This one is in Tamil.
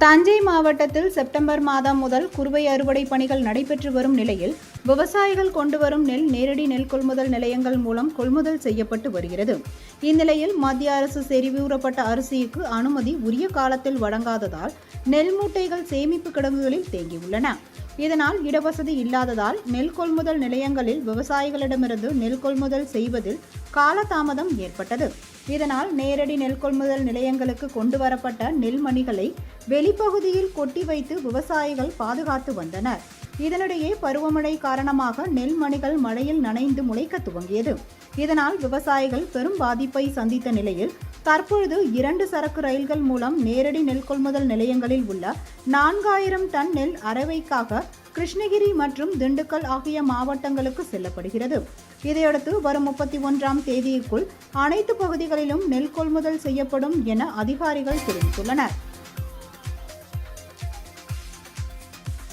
தஞ்சை மாவட்டத்தில் செப்டம்பர் மாதம் முதல் குறுவை அறுவடை பணிகள் நடைபெற்று வரும் நிலையில் விவசாயிகள் கொண்டு வரும் நெல் நேரடி நெல் கொள்முதல் நிலையங்கள் மூலம் கொள்முதல் செய்யப்பட்டு வருகிறது. இந்நிலையில் மத்திய அரசு செறிவூறப்பட்ட அரிசிக்கு அனுமதி உரிய காலத்தில் வழங்காததால் நெல் மூட்டைகள் சேமிப்பு கிடங்குகளில் தேங்கியுள்ளன. இதனால் இடவசதி இல்லாததால் நெல் கொள்முதல் நிலையங்களில் விவசாயிகளிடமிருந்து நெல் கொள்முதல் செய்வதில் காலதாமதம் ஏற்பட்டது. இதனால் நேரடி நெல் கொள்முதல் நிலையங்களுக்கு கொண்டு வரப்பட்ட நெல்மணிகளை வெளிப்பகுதியில் கொட்டி வைத்து விவசாயிகள் பாதுகாத்து வந்தனர். இதனிடையே பருவமழை காரணமாக நெல்மணிகள் மழையில் நனைந்து முளைக்க துவங்கியது. இதனால் விவசாயிகள் பெரும் பாதிப்பை சந்தித்த நிலையில் தற்பொழுது 2 சரக்கு ரயில்கள் மூலம் நேரடி நெல் கொள்முதல் நிலையங்களில் உள்ள 4000 டன் நெல் அரவைக்காக கிருஷ்ணகிரி மற்றும் திண்டுக்கல் ஆகிய மாவட்டங்களுக்கு செல்லப்படுகிறது. இதையடுத்து வரும் 31ஆம் தேதிக்குள் அனைத்து பகுதிகளிலும் நெல் கொள்முதல் செய்யப்படும் என அதிகாரிகள் தெரிவித்துள்ளனர்.